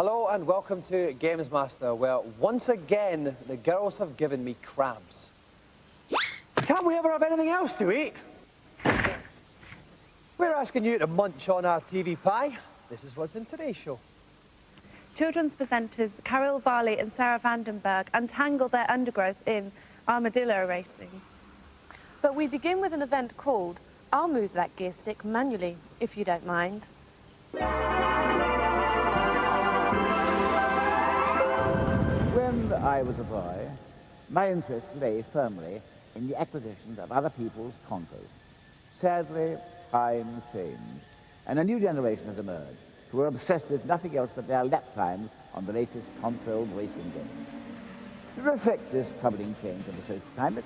Hello and welcome to Gamesmaster, where once again the girls have given me crabs. Can't we ever have anything else to eat? We're asking you to munch on our TV pie. This is what's in today's show. Children's presenters Carol Varley and Sarah Vandenberg untangle their undergrowth in armadillo racing. But we begin with an event called I'll Move That Gear Stick Manually, if you don't mind. When I was a boy, my interest lay firmly in the acquisition of other people's conquers. Sadly, times change, and a new generation has emerged who are obsessed with nothing else but their lap times on the latest console racing game. To reflect this troubling change in the social climate,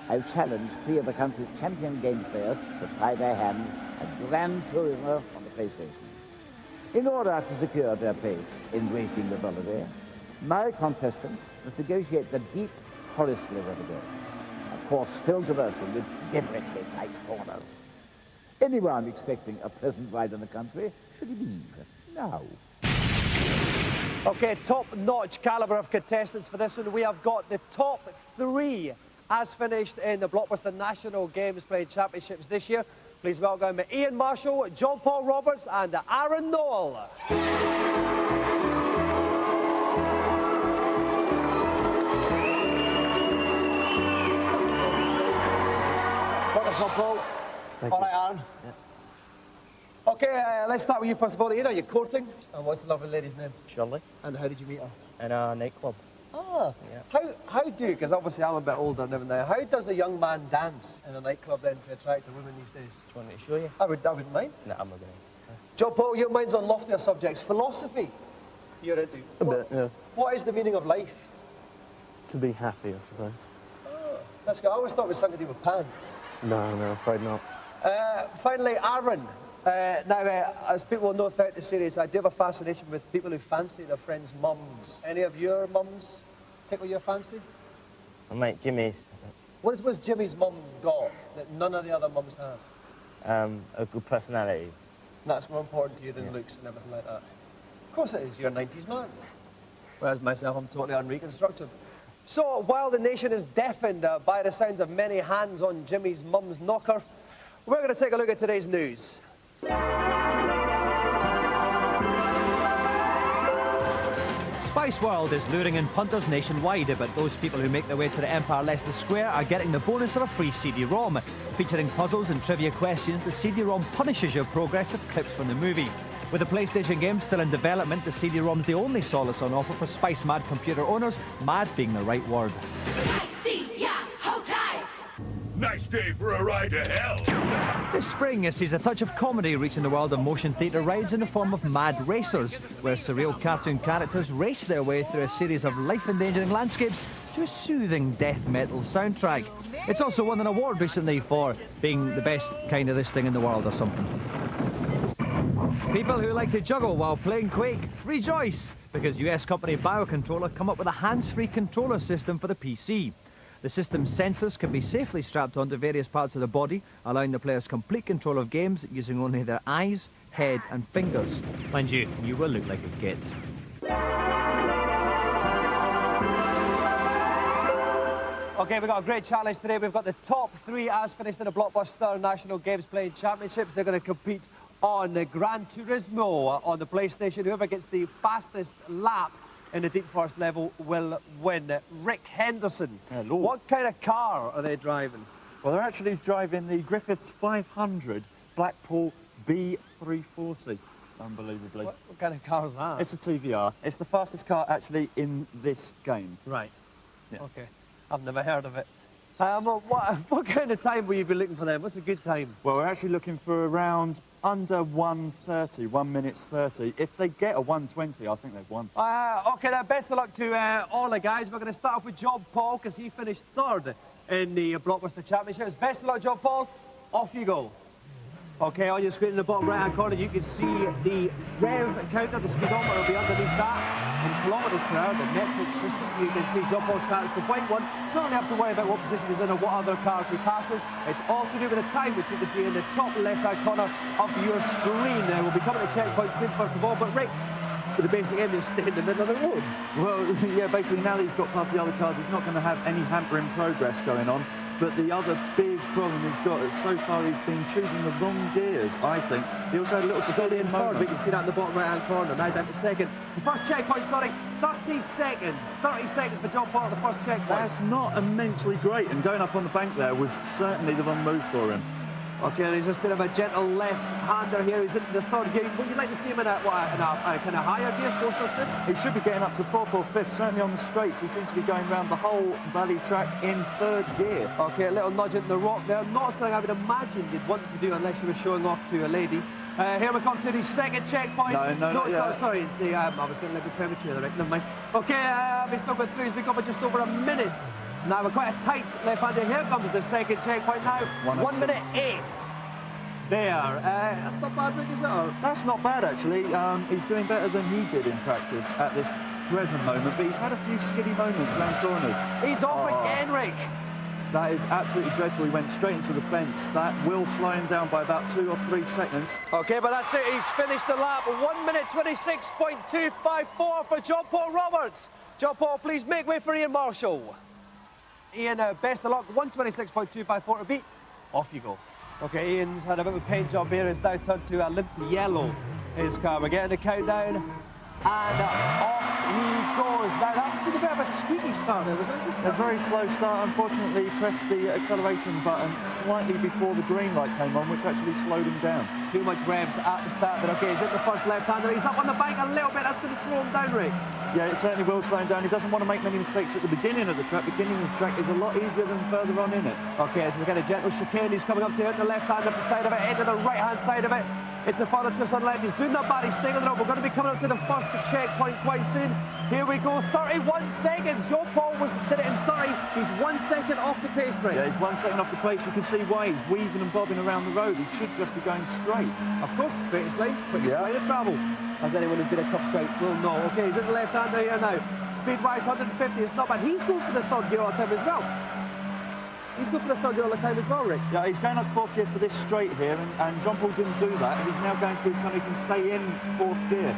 I've challenged 3 of the country's champion game players to try their hands at Gran Turismo on the PlayStation. In order to secure their place in racing mythology, my contestants must negotiate the deep forest live of the game, a course filled to bursting with devilishly tight corners. Anyone expecting a pleasant ride in the country should leave now. Okay, top-notch calibre of contestants for this one. We have got the top 3 as finished in the Blockbuster National Games Playing Championships this year. Please welcome Ian Marshall, John Paul Roberts and Aaron Noel. John Paul. All right, Aaron. Yeah. Okay, let's start with you first of all. Ian, are you courting? And what's the lovely lady's name? Shirley. And how did you meet her? In a nightclub. Ah, yeah. How do, because obviously I'm a bit older now, how does a young man dance in a nightclub then to attract a woman these days? Do you want me to show you? I wouldn't mind. No, I'm not going to. John Paul, your mind's on loftier subjects. Philosophy, you're into. A bit, yeah. What is the meaning of life? To be happy, I suppose. Oh, that's good. I always thought it was something to do with pants. No, afraid not. Finally, Aaron. Now, as people will know throughout the series, I do have a fascination with people who fancy their friends' mums. Any of your mums tickle your fancy? I mate, Jimmy's. What was Jimmy's mum got that none of the other mums have? A good personality. That's more important to you than looks and everything like that. Of course it is, you're a 90s man. Whereas myself, I'm totally unreconstructive. So, while the nation is deafened by the sounds of many hands on Jimmy's mum's knocker, we're going to take a look at today's news. Spice World is luring in punters nationwide, but those people who make their way to the Empire Leicester Square are getting the bonus of a free CD-ROM. Featuring puzzles and trivia questions, the CD-ROM punishes your progress with clips from the movie. With the PlayStation game still in development, the CD-ROM's the only solace on offer for Spice-mad computer owners, mad being the right word. Nice day for a ride to hell. This spring sees a touch of comedy reaching the world of motion theatre rides in the form of Mad Racers, where surreal cartoon characters race their way through a series of life-endangering landscapes to a soothing death metal soundtrack. It's also won an award recently for being the best kind of this thing in the world or something. People who like to juggle while playing Quake, rejoice, because US company Biocontroller come up with a hands-free controller system for the PC. The system's sensors can be safely strapped onto various parts of the body, allowing the players complete control of games using only their eyes, head and fingers. Mind you, you will look like a git. Okay, we've got a great challenge today. We've got the top 3 as finished in the Blockbuster National Games Playing Championships. They're going to compete on the Gran Turismo on the PlayStation. Whoever gets the fastest lap in the Deep Forest level will win. Rick Henderson. Hello. What kind of car are they driving? Well, they're actually driving the Griffiths 500 Blackpool B340, unbelievably. What kind of car is that? It's a TVR. It's the fastest car actually in this game. Right. Yeah. Okay. I've never heard of it. What kind of time will you be looking for them? What's a good time? Well, we're actually looking for around under 1:30, 1 minute 30. If they get a 1:20, I think they've won. Okay, then best of luck to all the guys. We're going to start off with John Paul because he finished 3rd in the Blockbuster Championships. Best of luck, John Paul. Off you go. Okay, on your screen in the bottom right-hand corner, you can see the rev counter, the speedometer will be underneath that. In kilometres per hour, the metric system, you can see John Paul starts the white one. Don't have to worry about what position he's in or what other cars he passes. It's all to do with the time, which you can see in the top left-hand corner of your screen. We'll be coming to checkpoint soon, first of all. But Rick, the basic aim is stay in the middle of the road. Well, yeah, basically now that he's got past the other cars, he's not going to have any hampering progress going on. But the other big problem he's got is so far he's been choosing the wrong gears, I think. He also had a little steady in third. We moment. can see that in the bottom right-hand corner. Now down to second. The first checkpoint, sorry, 30 seconds. 30 seconds for John Paul at the first checkpoint. That's not immensely great, and going up on the bank there was certainly the wrong move for him. Okay, there's just a bit of a gentle left-hander here. He's into the third gear. Would you like to see him in a kind of higher gear, fourth or fifth? He should be getting up to fourth or fifth, certainly on the straights. He seems to be going around the whole valley track in third gear. Okay, a little nudge into the rock there. Not something I would imagine you'd want to do unless you were showing off to a lady. Here we come to the second checkpoint. Sorry, it's the, I was going to let me premature, right? Never mind. Okay, we've still got through. We've got just over a minute. Now we're quite a tight left-hander. Here comes the second checkpoint now. 1 minute 8. There. That's not bad, Rick, is it? Or? That's not bad, actually. He's doing better than he did in practice at this present moment, but he's had a few skiddy moments around corners. He's off again, Rick. That is absolutely dreadful. He went straight into the fence. That will slow him down by about 2 or 3 seconds. Okay, but that's it. He's finished the lap. 1 minute 26.254 for John Paul Roberts. John Paul, please make way for Ian Marshall. Ian, best of luck. 126.254 to beat. Off you go. Okay, Ian's had a bit of a paint job here. It's now turned to a limp yellow, his car. We're getting the countdown. And off he goes. Now, that was a bit of a squeaky start there, wasn't it? A very slow start. Unfortunately, he pressed the acceleration button slightly before the green light came on, which actually slowed him down. Too much revs at the start, but okay, he's at the first left-hander. He's up on the bank a little bit. That's going to slow him down, Rick. Yeah, it certainly will slow him down. He doesn't want to make many mistakes at the beginning of the track. Beginning of the track is a lot easier than further on in it. Okay, so we get a gentle chicane. He's coming up to the left-hand, up the side of it, into the right-hand side of it. It's a further twist on the left. He's doing that bad. He's staying on the road. We're going to be coming up to the first checkpoint quite soon. Here we go. 31 seconds. Joe Paul did it in 30. He's 1 second off the pace, right? Yeah, he's 1 second off the pace. You can see why he's weaving and bobbing around the road. He should just be going straight. Of course, straightest line. Quickest line of travel. As anyone who's been a cup scout will know. Okay, he's in the left-hander here now. Speed-wise, 150. It's not bad. He's going for the third gear all the time as well. He's going for the third gear all the time as well, Rick. Yeah, he's going up fourth gear for this straight here, and John Paul didn't do that. He's now going through so he can stay in fourth gear.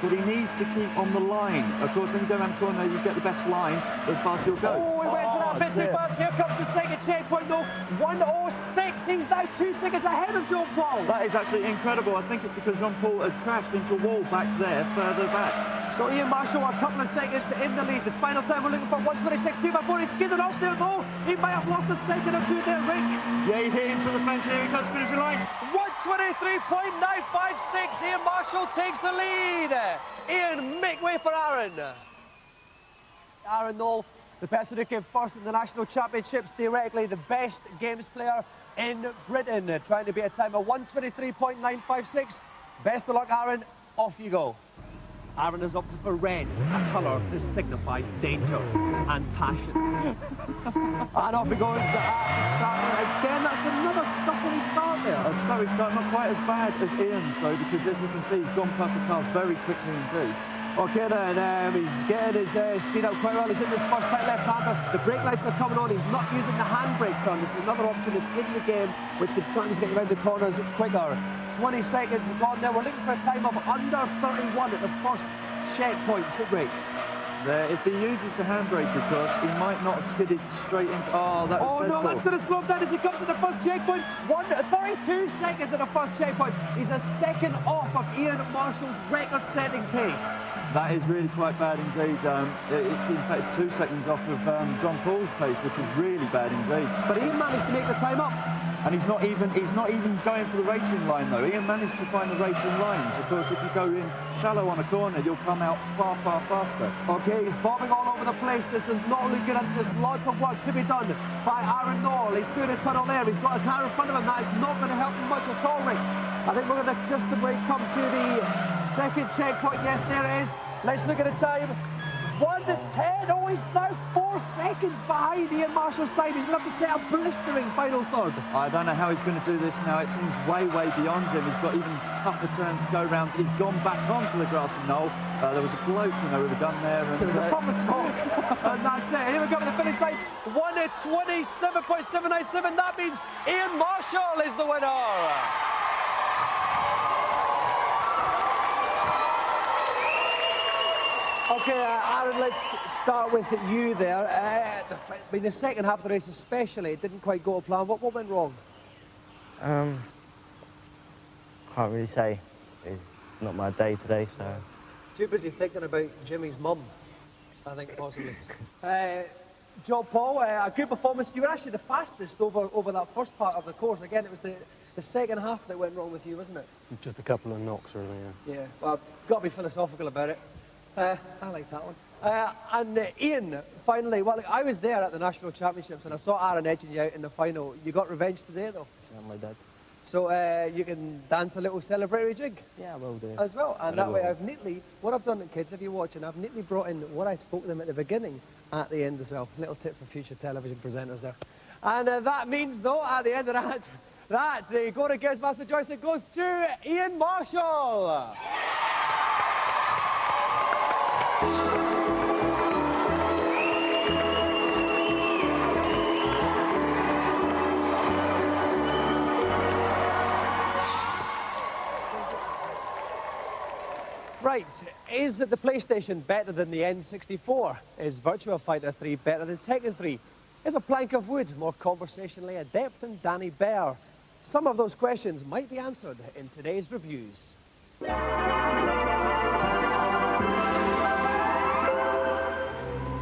But he needs to keep on the line. Of course, when you go around the corner, you get the best line, the faster you'll go. Oh, he went to that bit too fast. Here comes the second checkpoint, though. 1:06. He's now 2 seconds ahead of John Paul. That is absolutely incredible. I think it's because John Paul had crashed into a wall back there, further back. So Ian Marshall a couple of seconds in the lead. The final time we're looking for 1:26.254. He's skidded off there, though. He might have lost a second or two there, Rick. Yeah, he hit into the fence here. He comes finishing line. 1:23.956. Ian Marshall takes the lead. Ian, make way for Aaron. Aaron Knoll, the person who came first in the National Championships, theoretically the best games player in Britain, trying to beat a time of 1:23.956. Best of luck, Aaron. Off you go. Aaron has opted for red, a colour that signifies danger and passion. And off he goes at the start. Again, that's another stuffy start there. A slow start, not quite as bad as Ian's though, because as you can see, he's gone past the cars very quickly indeed. Okay then, he's getting his speed up quite well. He's in this first tight left-hander. The brake lights are coming on. He's not using the handbrake turn. This is another option that's in the game, which can certainly get around the corners quicker. 20 seconds gone there. We're looking for a time of under 31 at the first checkpoint. Sit right. There, if he uses the handbrake, of course, he might not have skidded straight into... Oh, that was dreadful. No, that's going to slow him down as he comes to the first checkpoint. 32 seconds at the first checkpoint. He's a second off of Ian Marshall's record-setting pace. That is really quite bad indeed. It's in fact 2 seconds off of John Paul's pace, which is really bad indeed. But Ian managed to make the time up. And he's not even going for the racing line though. Ian managed to find the racing lines. Of course, if you go in shallow on a corner, you'll come out far, far faster. Okay, he's bobbing all over the place. This is not looking at. There's lots of work to be done by Aaron Knoll. He's through the tunnel there. He's got a car in front of him. That is not going to help him much at all, Rick. I think we're going to just about come to the second checkpoint. Yes, there it is. Let's look at the time. 1:10. Oh, he's now 4 seconds behind Ian Marshall's time. He's going to have to set a blistering final third. I don't know how he's going to do this now. It seems way, way beyond him. He's got even tougher turns to go around. He's gone back onto the grassy knoll. There was a bloke, with a gun there. And, there was a proper smoke. And that's it. Here we go to the finish line. 1:27.797. That means Ian Marshall is the winner. OK, Aaron, let's start with you there. I mean, the second half of the race especially, it didn't quite go to plan. What went wrong? Can't really say. It's not my day today, so... Too busy thinking about Jimmy's mum, I think, possibly. John Paul, a good performance. You were actually the fastest over that first part of the course. Again, it was the second half that went wrong with you, wasn't it? Just a couple of knocks, really, yeah. Yeah, well, I've got to be philosophical about it. I like that one. And Ian, finally, well, I was there at the National Championships and I saw Aaron edging you out in the final. You got revenge today, though? Yeah, my dad. So you can dance a little celebratory jig? Yeah, I will do. As well. And that way I've neatly, what I've done, kids, if you're watching, I've neatly brought in what I spoke to them at the beginning at the end as well. Little tip for future television presenters there. And that means, though, at the end of that the Go to Gamesmaster joystick goes to Ian Marshall. Right, is the PlayStation better than the N64? Is Virtua Fighter 3 better than Tekken 3? Is a plank of wood more conversationally adept than Danny Bear? Some of those questions might be answered in today's reviews.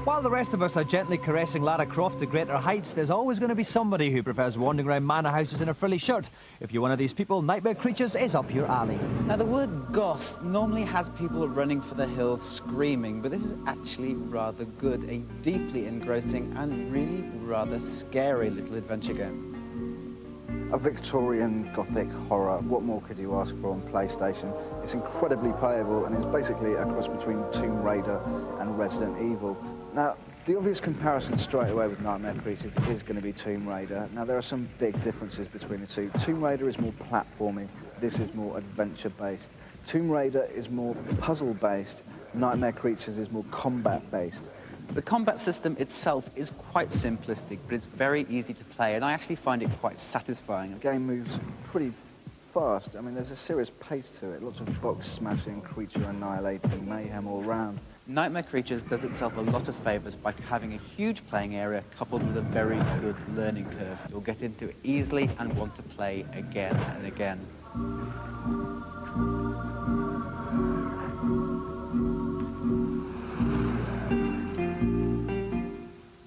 While the rest of us are gently caressing Lara Croft to greater heights, there's always going to be somebody who prefers wandering around manor houses in a frilly shirt. If you're one of these people, Nightmare Creatures is up your alley. Now, the word goth normally has people running for the hills screaming, but this is actually rather good. A deeply engrossing and really rather scary little adventure game. A Victorian Gothic horror, what more could you ask for on PlayStation? It's incredibly playable and is basically a cross between Tomb Raider and Resident Evil. Now, the obvious comparison straight away with Nightmare Creatures is going to be Tomb Raider. Now, there are some big differences between the two. Tomb Raider is more platforming, this is more adventure-based. Tomb Raider is more puzzle-based, Nightmare Creatures is more combat-based. The combat system itself is quite simplistic, but it's very easy to play, and I actually find it quite satisfying. The game moves pretty fast. I mean, there's a serious pace to it. Lots of box smashing, creature annihilating, mayhem all round. Nightmare Creatures does itself a lot of favours by having a huge playing area coupled with a very good learning curve. You'll get into it easily and want to play again and again.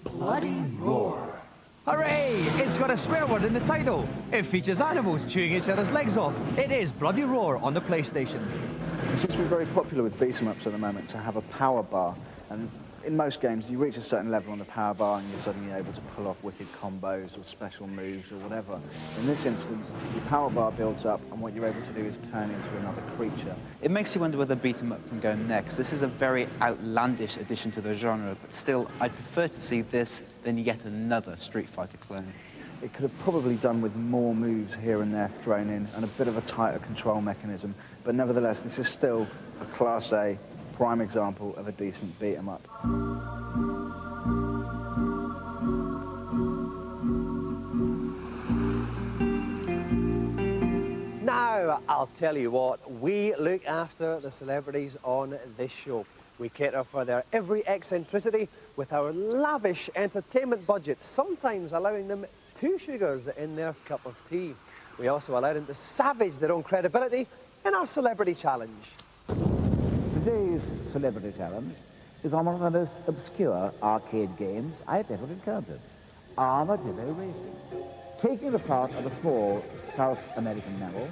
Bloody roar. Hooray! It's got a swear word in the title. It features animals chewing each other's legs off. It is Bloody Roar on the PlayStation. It seems to be very popular with beat-em-ups at the moment to have a power bar. And in most games, you reach a certain level on the power bar and you're suddenly able to pull off wicked combos or special moves or whatever. In this instance, your power bar builds up and what you're able to do is turn into another creature. It makes you wonder where the beat-em-up can go next. This is a very outlandish addition to the genre, but still, I'd prefer to see this than yet another Street Fighter clone. It could have probably done with more moves here and there thrown in and a bit of a tighter control mechanism, but nevertheless, this is still a Class A prime example of a decent beat-em-up. Now, I'll tell you what, we look after the celebrities on this show. We cater for their every eccentricity with our lavish entertainment budget, sometimes allowing them 2 sugars in their cup of tea. We also allow them to savage their own credibility in our Celebrity Challenge. Today's Celebrity Challenge is on one of the most obscure arcade games I've ever encountered, Armadillo Racing. Taking the part of a small South American mammal,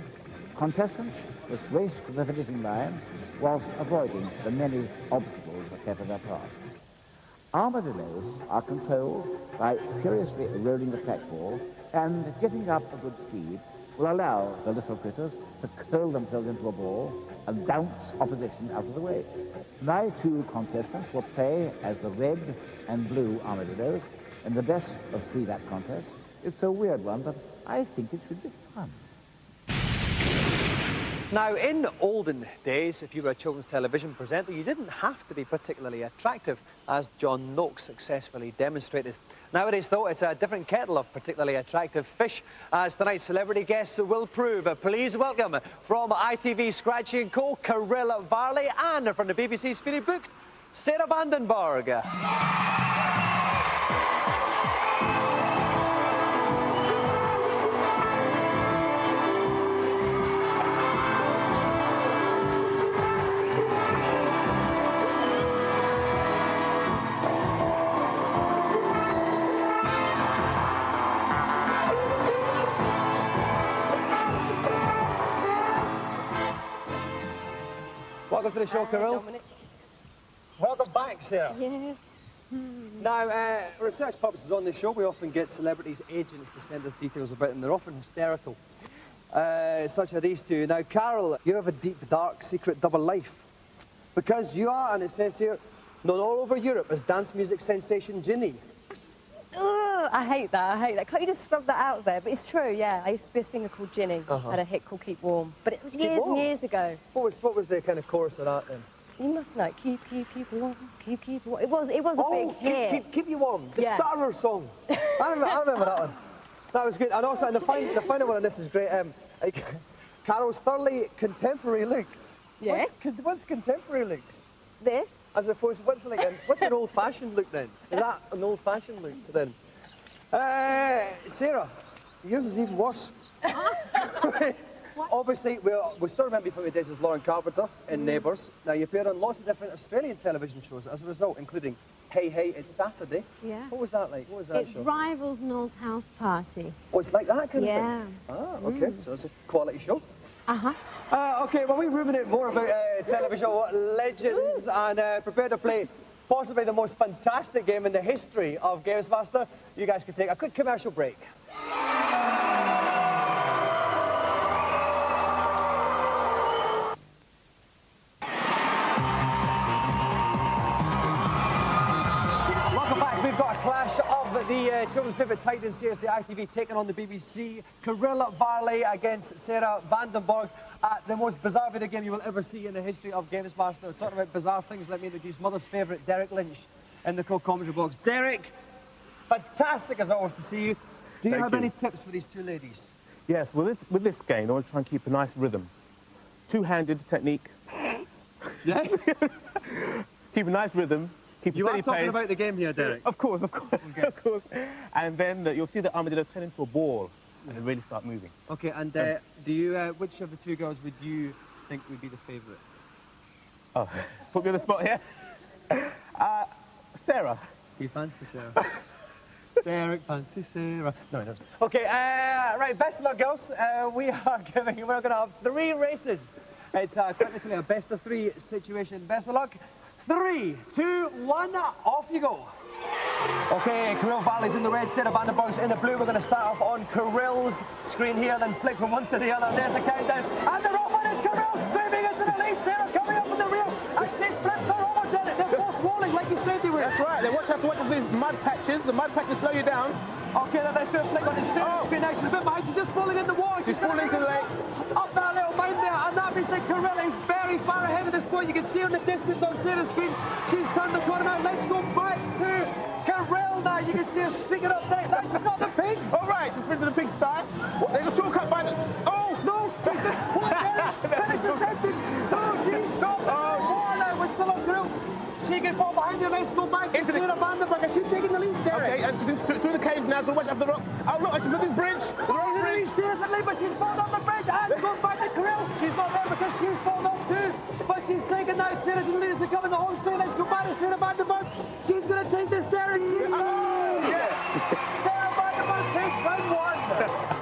contestants must race to the finishing line whilst avoiding the many obstacles that pepper their path. Armadillos are controlled by furiously rolling the trackball, and getting up a good speed will allow the little critters to curl themselves into a ball and bounce opposition out of the way. My 2 contestants will play as the red and blue armadillos in the best of 3-lap contest. It's a weird one, but I think it should be fun. Now, in olden days, if you were a children's television presenter, you didn't have to be particularly attractive, as John Noakes successfully demonstrated. Nowadays, though, it's a different kettle of particularly attractive fish, as tonight's celebrity guests will prove. Please welcome, from ITV Scratchy & Co, Carilla Varley, and from the BBC's Fully Booked, Sarah Vandenberg. Welcome to the show, Carol. Welcome back, Sarah. Yes. Now, for research purposes on this show, we often get celebrities' agents to send us details about them. They're often hysterical, such as these two. Now, Carol, you have a deep, dark, secret double life. Because you are, and it says here, known all over Europe as dance music sensation Ginny. Ugh, I hate that, I hate that. Can't you just scrub that out there? But it's true, yeah. I used to be a singer called Ginny. I had a hit called Keep Warm. But it was years and years ago. What was the kind of chorus of that then? You must know. Keep warm, keep warm. It was a big hit. Keep you warm. The starter song. I remember that one. That was good. And also, and the final one, and this is great, Carol's thoroughly contemporary looks. Yes. What's contemporary looks? This. As opposed, what's an old-fashioned look then? Is that an old-fashioned look then? Sarah, yours is even worse. Obviously, we still remember you from your days as Lauren Carpenter in Neighbours. Now, you appeared on lots of different Australian television shows as a result, including Hey Hey, It's Saturday. Yeah. What was that like? What was that show? It rivals Noel's House Party. Oh, it's like that kind of thing? Yeah. Ah, okay. So it's a quality show. Uh-huh. Okay, well, we ruminate more about television legends and prepare to play possibly the most fantastic game in the history of Gamesmaster. You guys can take a quick commercial break. Welcome back. We've got a clash of the children's favourite titans here. It's the ITV taking on the BBC. Carol Varley against Sarah Vandenberg. The most bizarre video game you will ever see in the history of Gamesmaster. Talking about bizarre things, let me introduce Mother's favourite, Derek Lynch, in the co-commentary box. Derek, fantastic as always to see you. Do you have any tips for these two ladies? Yes, well, with this game, I want to try and keep a nice rhythm. Two-handed technique. Yes? Keep a nice rhythm. Keep You a are steady talking pace. about the game here, Derek. Of course, of course, okay. of course. And then you'll see the armadillo turn into a ball and really start moving. Okay, and do you, which of the two girls would you think would be the favourite? Oh, put me on the spot here. Sarah. Do you fancy Sarah? Derek, fancy Sarah. No, he doesn't. Okay, right, best of luck, girls. We're going to have 3 races. It's technically a best of 3 situation. Best of luck. 3, 2, 1, off you go. Okay, Carol Valley's in the red, Sarah Vandenberg's in the blue. We're going to start off on Carol's screen here, then flick from one to the other. There's the countdown. And they're off, and it's Carol screaming into the lead. Sarah coming up in the rear, and she flips her almost in it. They're both rolling like you said they were. That's right. They have to watch these mud patches. The mud patches slow you down. Okay, then let's do a flick on the Sarah's screen now. She's a bit behind. She's just falling in the water. She's falling into the lake. Up that little mound there, and that means that Carol is very far ahead at this point. You can see her in the distance on Sarah's screen. She's turned the corner now. Let's go back to Carol now. You can see her sticking up there. That's not the pig. All right, she's been to the pig sty. There's a shortcut by the... Oh! No, she's just... Finish the sentence. No, she's got the corner. We're still on Carol. She can fall behind you. Let's go back into Sarah Vandenberg. She's taking the lead, Derek. Okay, and she's through the caves now. So watch out for the rock. Oh, look, she's on this bridge. The rock bridge. She's seriously, but she's fallen off the bridge. And goes back to Carol. She's not there because she's fallen off too. But she's taking now Sarah to the lead as they come in the home straight. Let's go back to Sarah Vandenberg. She's going to take this, Sarah. Yes. Sarah Vandenberg takes round 1.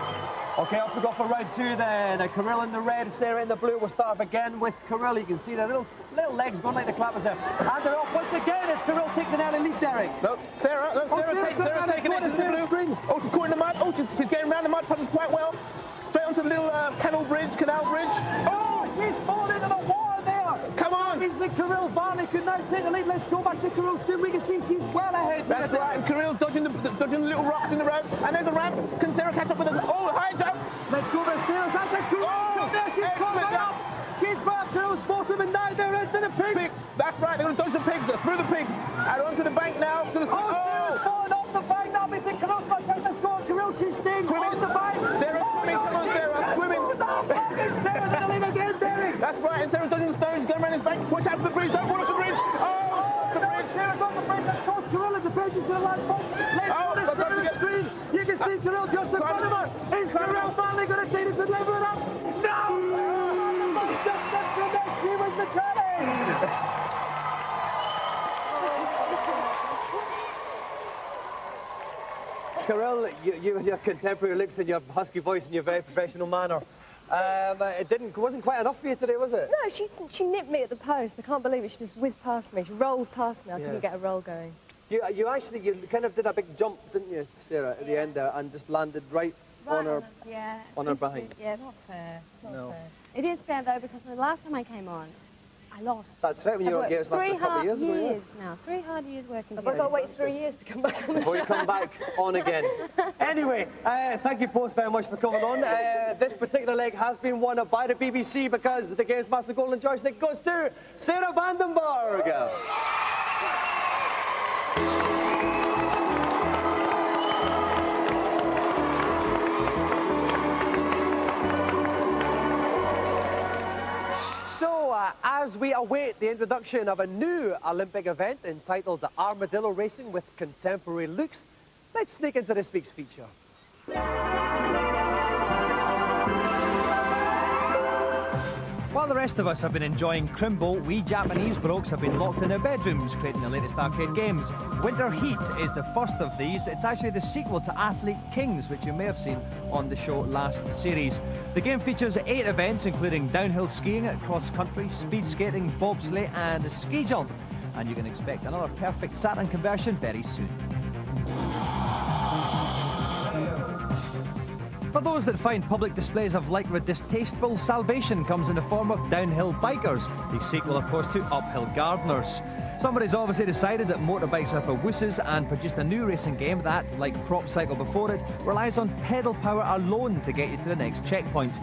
Okay, off we go for round 2 then. Carol in the red, Sarah in the blue. We'll start off again with Carol. You can see the little legs going like the clappers there. And they're off once again as Carol takes an early lead, Derek. Look, Sarah taking it to the blue. Oh, she's caught in the mud. Oh, she's getting around the mud puddles quite well. Straight onto the little canal bridge. Oh, she's fallen into the water there. Come on. That means that Carol Varley could now take the lead. Let's go back to Carol's team. We can see she's well ahead. That's right, and Carol's dodging the little rocks in the road. And there's a ramp. Can Sarah catch up with us? Oh, high jump. Let's go there, Sarah. That's a cool jump there. She's coming up. She's got Carol's bottom, and now they're into the pigs. That's right, they're going to dodge the pigs. They're through the pigs. And onto the bank now. Sarah's falling off the bank. That means that Carol's got time to score. Carol, she's staying on the bank. Sarah's swimming. Come on, Sarah. Swimming. Sarah's in the lead again, Derek. That's right, and Sarah's dodging the stones. Going around this bank. Watch out for the bridge. Don't fall off the bridge. Oh! to the last point. Let's go to the screen. You can see Kirill just in front of her. Is Kirill finally going to take it to level it up? No! Just from that, she was the challenge. Kirill, you with your contemporary looks and your husky voice and your very professional manner. It wasn't quite enough for you today, was it? No, she nipped me at the post. I can't believe it. She just whizzed past me. She rolled past me. I couldn't get a roll going. You kind of did a big jump, didn't you, Sarah, at the end there, and just landed right on her behind. Yeah, not fair. Not No. fair. It is fair though, because the last time I came on, I lost. That's right, when you were at Gamesmaster a couple of years ago. 3 hard years now. 3 hard years working I've got together. to wait 3 years to come back on the Before show. you come back on again. Anyway, thank you both very much for coming on. This particular leg has been won by the BBC because the Gamesmaster Golden Joystick goes to Sarah Vandenberg. As we await the introduction of a new Olympic event entitled the Armadillo Racing with Contemporary Looks, let's sneak into this week's feature. While the rest of us have been enjoying Crimbo, we Japanese blokes have been locked in their bedrooms creating the latest arcade games. Winter Heat is the first of these. It's actually the sequel to Athlete Kings, which you may have seen on the show last series. The game features 8 events, including downhill skiing, cross-country, speed skating, bobsleigh and ski jump. And you can expect another perfect Saturn conversion very soon. For those that find public displays of lycra distasteful, salvation comes in the form of Downhill Bikers, the sequel, of course, to Uphill Gardeners. Somebody's obviously decided that motorbikes are for wusses and produced a new racing game that, like Prop Cycle before it, relies on pedal power alone to get you to the next checkpoint.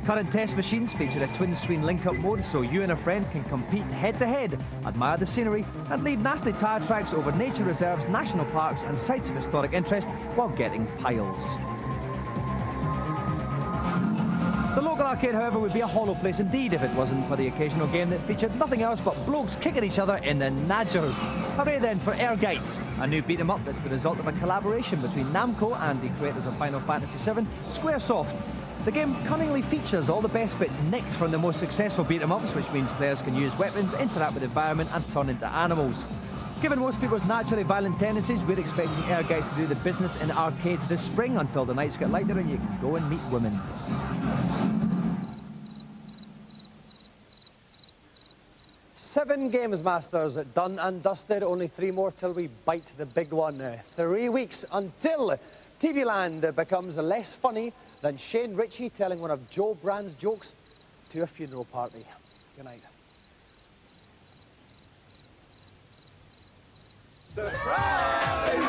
Current test machines feature a twin-screen link-up mode so you and a friend can compete head-to-head, admire the scenery and leave nasty tyre tracks over nature reserves, national parks and sites of historic interest while getting piles. The local arcade, however, would be a hollow place indeed if it wasn't for the occasional game that featured nothing else but blokes kicking each other in the nadgers. Hooray then for Ergites, a new beat-em-up that's the result of a collaboration between Namco and the creators of Final Fantasy VII, Squaresoft. The game cunningly features all the best bits nicked from the most successful beat-em-ups, which means players can use weapons, interact with the environment and turn into animals. Given most people's naturally violent tendencies, we're expecting Ergites to do the business in arcades this spring until the nights get lighter and you can go and meet women. Seven Gamesmasters done and dusted, only 3 more till we bite the big one. 3 weeks until TV Land becomes less funny than Shane Ritchie telling one of Joe Brand's jokes to a funeral party. Good night. Surprise!